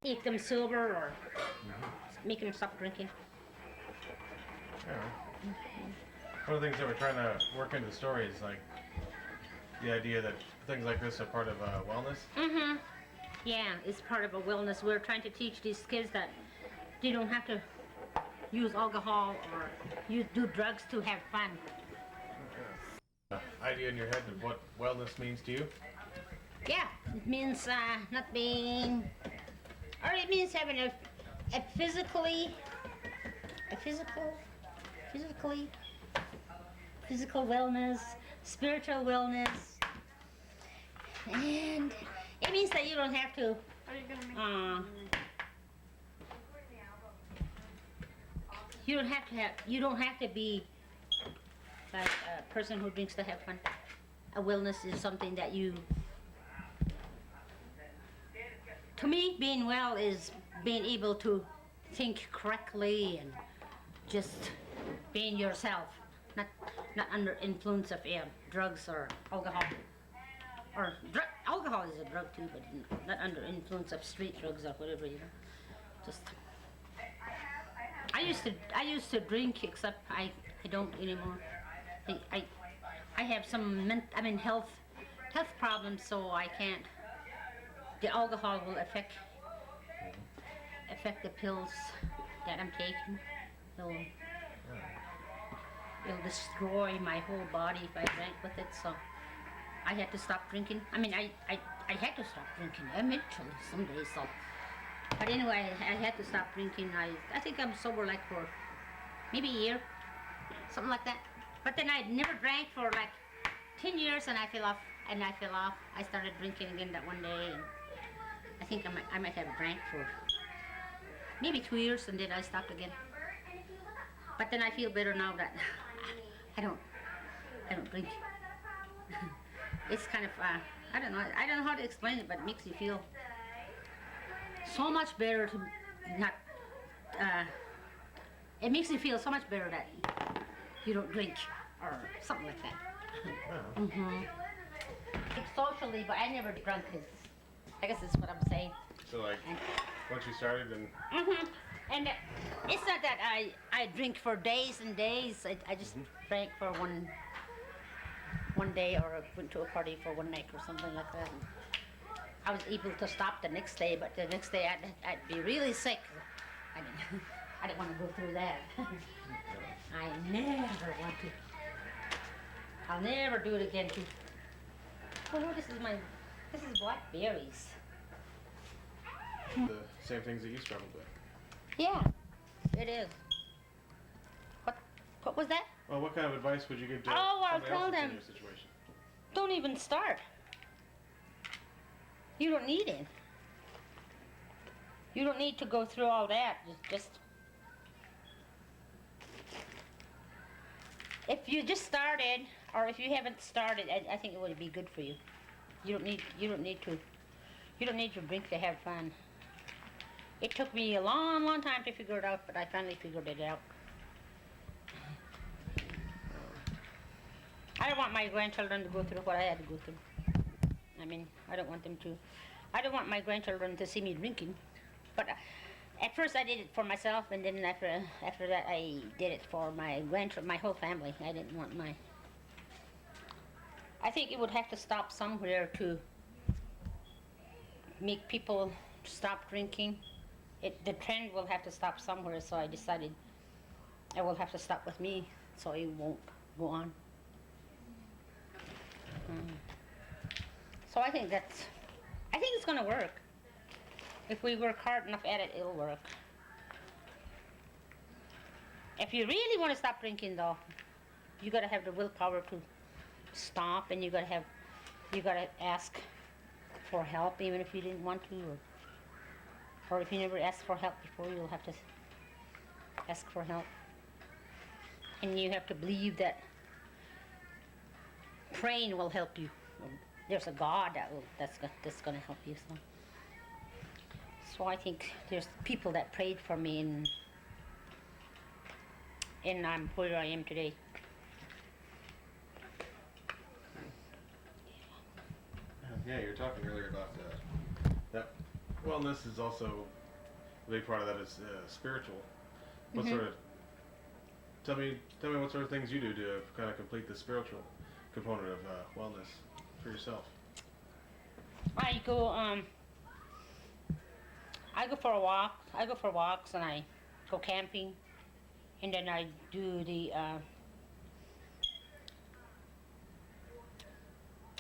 Keep them sober or make them stop drinking. Yeah. One of the things that we're trying to work into the story is like the idea that things like this are part of wellness. Mm-hmm. Yeah, it's part of a wellness. We're trying to teach these kids that they don't have to use alcohol or do drugs to have fun. Idea in your head of what wellness means to you? Yeah, it means not being, or it means having a physically wellness, spiritual wellness, and it means that you don't have to. Are you gonna make You don't have to be like a person who drinks to have fun. A wellness is something that you. To me, being well is being able to think correctly and just being yourself, not under influence of drugs or alcohol. Or alcohol is a drug too, but not under influence of street drugs or whatever, you know. Just. I used to drink, except I don't anymore. I have some health problems, so I can't. The alcohol will affect the pills that I'm taking. It'll destroy my whole body if I drank with it. So I had to stop drinking. I had to stop drinking eventually someday. So, but anyway, I had to stop drinking. I think I'm sober like for maybe a year, something like that. But then I never drank for like 10 years, and I fell off. I started drinking again that one day, and I think I might have drank for maybe 2 years, and then I stopped again. But then I feel better now that I don't drink. It's kind of I don't know how to explain it, but it makes you feel so much better to not. It makes you feel so much better that you don't drink or something like that. Mm-hmm. Socially, but I never drunk. I guess that's what I'm saying. So like, once you started, then. Mm-hmm. And it's not that I drink for days and days. I just drank for one day, or went to a party for one night or something like that. And I was able to stop the next day, but the next day I'd be really sick. I didn't want to go through that. I never want to. I'll never do it again. Oh, this is blackberries. The same things that you struggled with. Yeah, it is. What was that? Well, what kind of advice would you give to I'll somebody tell else that's them. in your situation? Don't even start. You don't need it. You don't need to go through all that. Just if you just started, or if you haven't started, I think it would be good for you. You don't need to drink to have fun. It took me a long time to figure it out, but I finally figured it out. I don't want my grandchildren to go through what I had to go through. I don't want my grandchildren to see me drinking. But at first I did it for myself, and then after that I did it for my whole family. I didn't want I think it would have to stop somewhere to make people stop drinking. The trend will have to stop somewhere, so I decided it will have to stop with me, so it won't go on. So I think it's going to work. If we work hard enough at it, it'll work. If you really want to stop drinking, though, you got to have the willpower to stop, and you got to ask for help, even if you didn't want to, or if you never asked for help before, you'll have to ask for help. And you have to believe that praying will help you. There's a God that's going to help you. So I think there's people that prayed for me, and I'm where I am today. Yeah, you were talking earlier about that wellness is also a big part of that is spiritual. What Mm-hmm. sort of tell me what sort of things you do to kind of complete the spiritual component of wellness for yourself. I go I go for a walk. I go for walks and I go camping, and then I do the I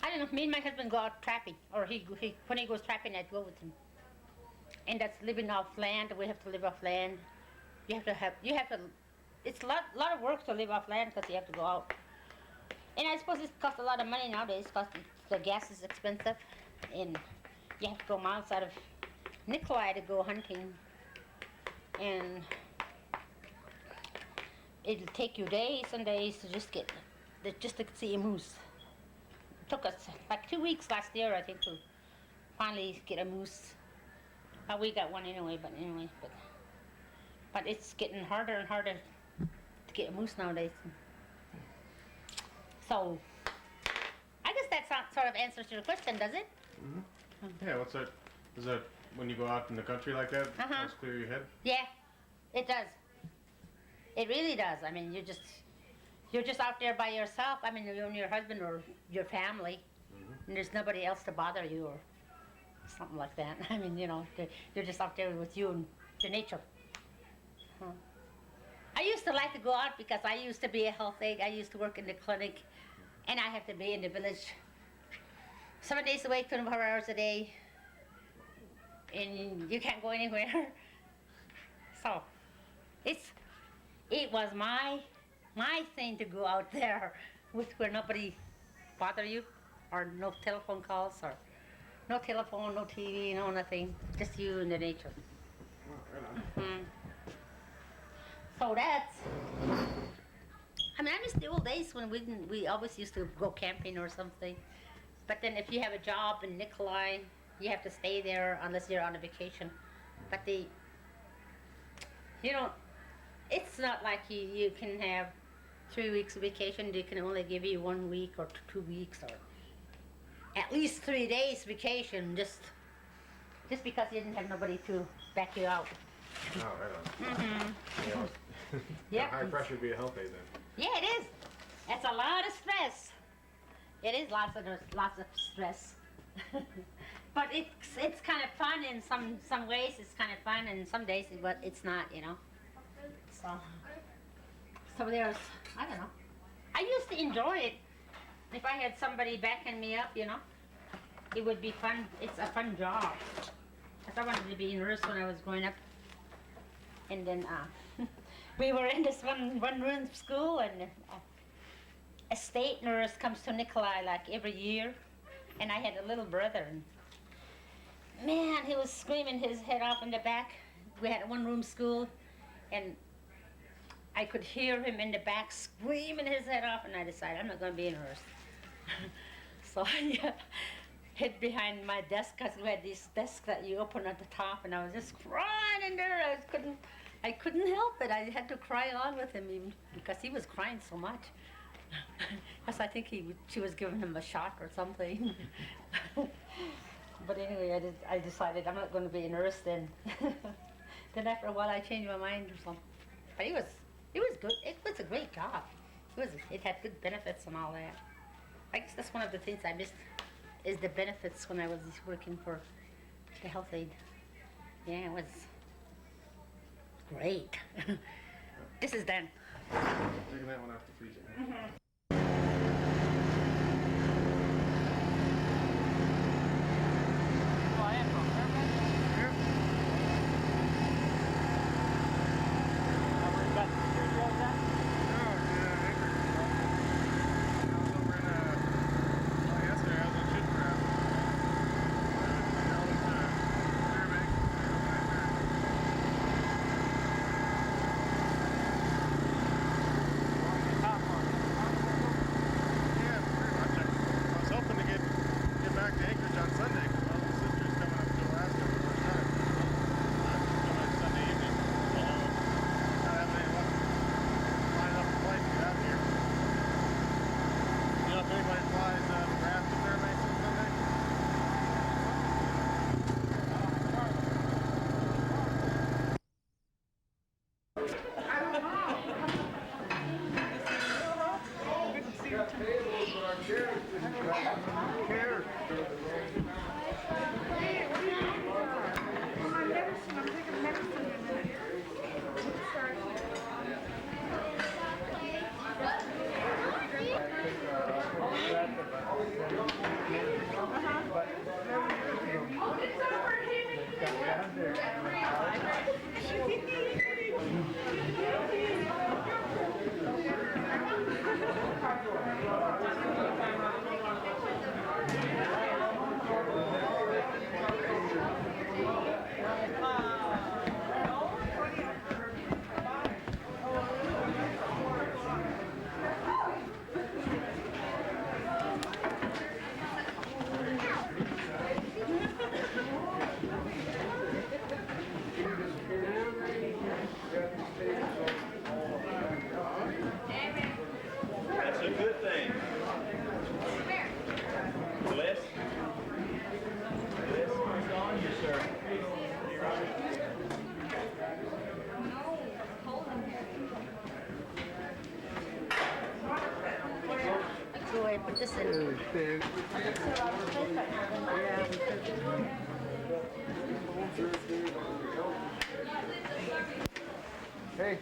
don't know. Me and my husband go out trapping, or he when he goes trapping, I go with him. And that's living off land. We have to live off land. You have to. It's a lot of work to live off land because you have to go out. And I suppose it costs a lot of money nowadays because the gas is expensive, and you have to go miles out of Nikolai to go hunting, and it'll take you days and days to just to see a moose. It took us like 2 weeks last year, I think, to finally get a moose. We got one anyway, but it's getting harder and harder to get a moose nowadays. So, I guess that sort of answers your question, does it? Mm-hmm. Yeah, what's that? Is that when you go out in the country like that? Helps clear your head? Yeah, it does. It really does. I mean, you're just out there by yourself. I mean, you and your husband or your family, and there's nobody else to bother you or something like that. I mean, you're just out there with you and the nature. I used to like to go out because I used to be a health aide. I used to work in the clinic, and I have to be in the village 7 days a week, 24 hours a day, and you can't go anywhere. So, it was my thing to go out there where nobody bother you, or no telephone calls, or no telephone, no TV, no nothing, just you and the nature. Oh, right on. So I miss the old days when we always used to go camping or something. But then if you have a job in Nikolai, you have to stay there unless you're on a vacation. But it's not like you can have 3 weeks of vacation. They can only give you 1 week or 2 weeks or at least 3 days vacation just because you didn't have nobody to back you out. Oh, right on. Mm-hmm. Yeah. High pressure to be a health aide then. Yeah, it is. It's a lot of stress. It is lots of stress. But it's kind of fun in some ways. It's kind of fun, and some days it's not. So there's, I don't know. I used to enjoy it. If I had somebody backing me up, it would be fun. It's a fun job. Because I wanted to be a nurse when I was growing up. And then we were in this one-room school, and a state nurse comes to Nikolai like every year. And I had a little brother. And man, he was screaming his head off in the back. We had a one-room school, and I could hear him in the back screaming his head off, and I decided I'm not going to be a nurse. So I hid behind my desk, because we had these desks that you open at the top, and I was just crying in there. I couldn't help it. I had to cry along with him, even because he was crying so much. Because I think she was giving him a shot or something. But anyway, I decided I'm not going to be a nurse then. Then after a while, I changed my mind or something. But it was good. It was a great job. It had good benefits and all that. I guess that's one of the things I missed, is the benefits when I was working for the health aide. Yeah, it was great. This is done. Taking that one off the freezer. Mm-hmm. That's a good thing. Bliss? Bliss, what's on you, sir? So I put this in. Hey.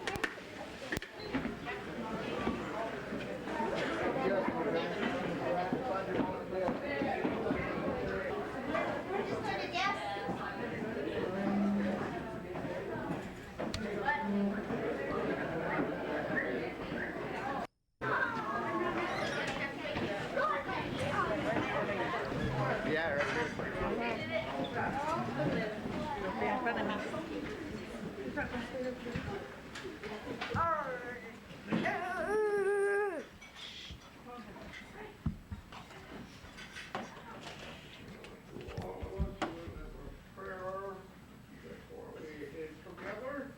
Yeah, right Together.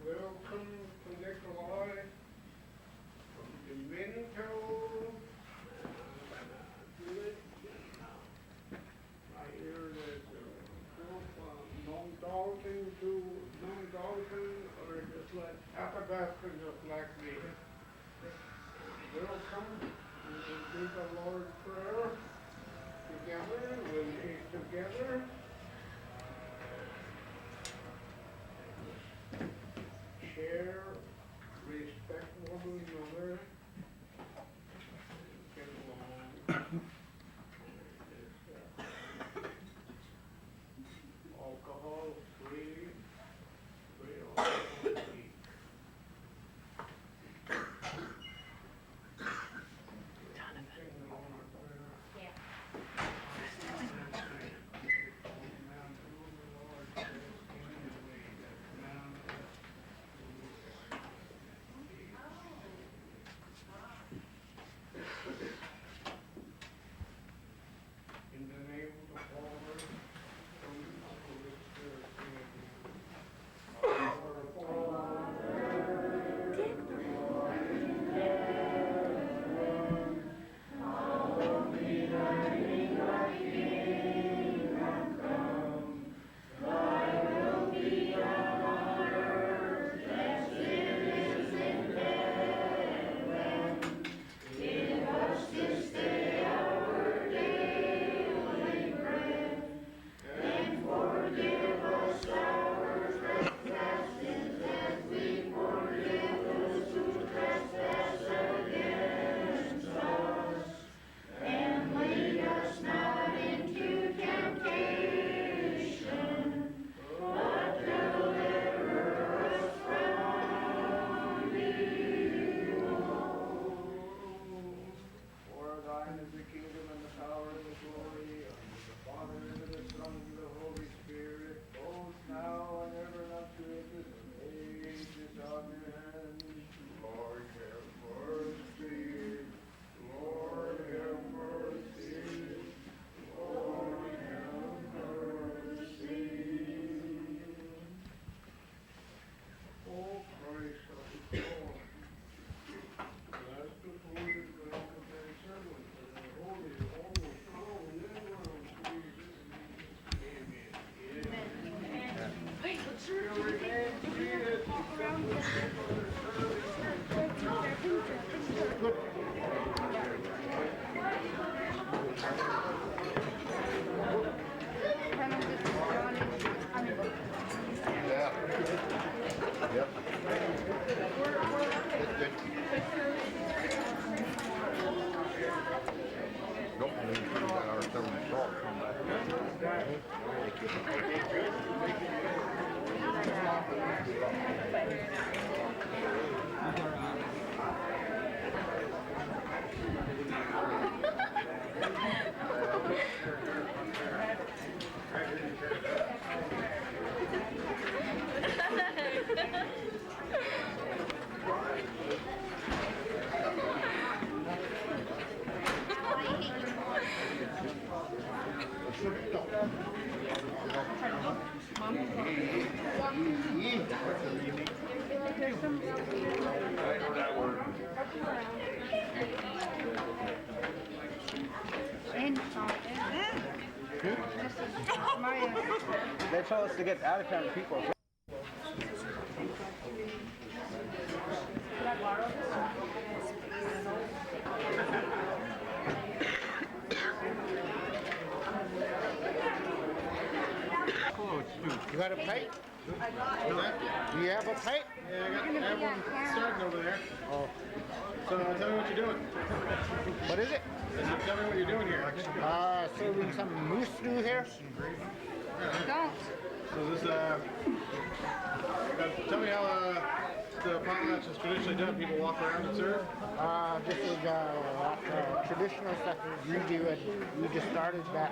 Welcome to Nikolai from Domenico. I hear that non-Dalton or just like Athabasca just like me. Welcome. We will do the Lord's Prayer together. We'll eat together. Share, respect one another, get along. Alcohol free, alcohol free. In the name of the Father, Son, and Holy Spirit, amen. Our For thine is the kingdom and the power and the glory of the Father and of the Son and of the Holy Spirit, both now and ever and unto ages of ages. Amen. Lord have mercy. Lord have mercy. Lord have mercy. Oh Christ of the Lord. Bless the food and drink of thy servants, and the holy, almost now and ever unto amen. Amen. Still remain seated, except with people that are Yeah. Yep. Good. Nope, we got our 7 o'clock. They told us to get out of town people. You got a pipe? Do you have a pipe? Yeah, I have one starting over there. Oh, So tell me what you're doing. what is it? Tell me what you're doing here. Serving some moose stew here. So this, tell me how the potlatch is traditionally done. People walk around and serve. This is traditional stuff we do, and we just started that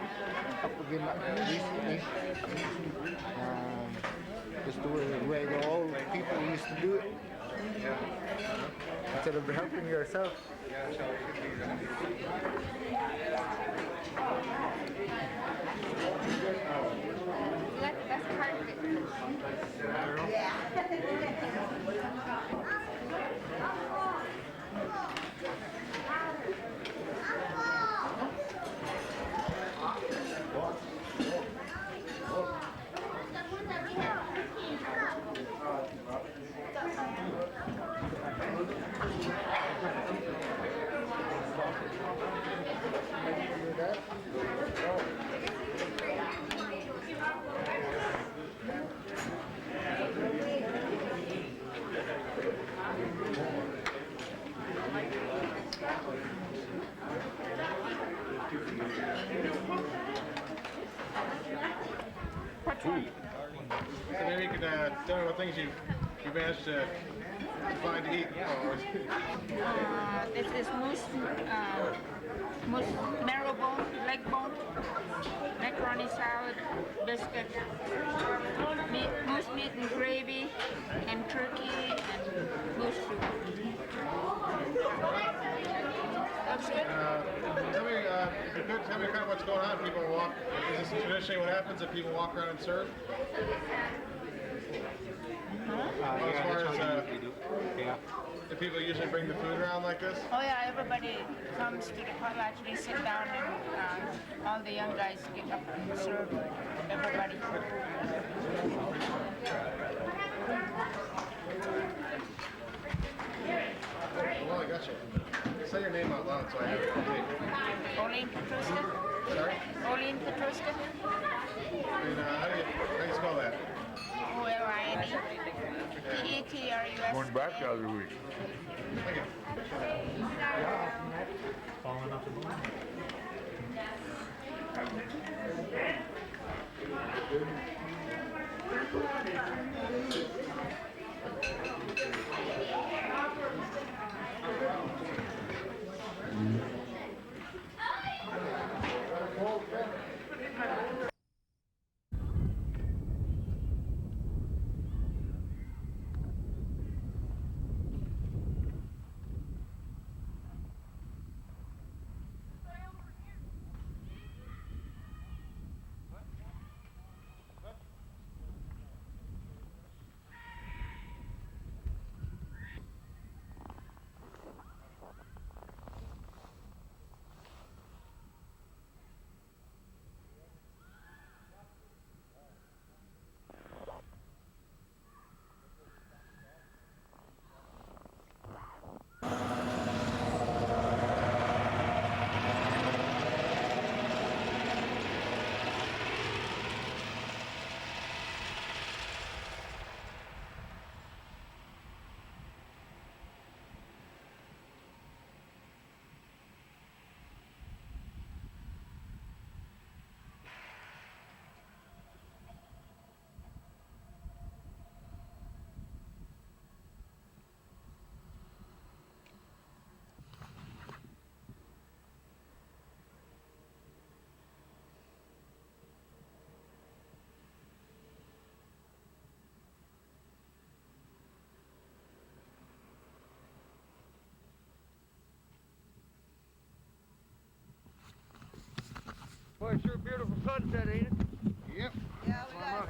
up again recently. Just the way the old people used to do it. Instead of helping yourself. That's part of it. So maybe you could tell me what things you managed to find to eat. This is moose marrow bone, leg bone, macaroni salad, biscuit, moose meat and gravy, and turkey, and moose soup. Looks good. Tell me, if you could, tell me kind of what's going on. People walk. Is this traditionally what happens that people walk around and serve? As far as Yeah. do people usually bring the food around like this? Oh yeah, everybody comes to the potlatch, they sit down, and all the young guys get up and serve everybody. Well, I got you. Say your name out loud so I have it on tape. Oline Petruska? Sorry? Oline Petruska? And how do you spell that? Oline Petrus. Going back the other week. Thank you. Boy, sure beautiful sunset, ain't it? Yep. Yeah, we got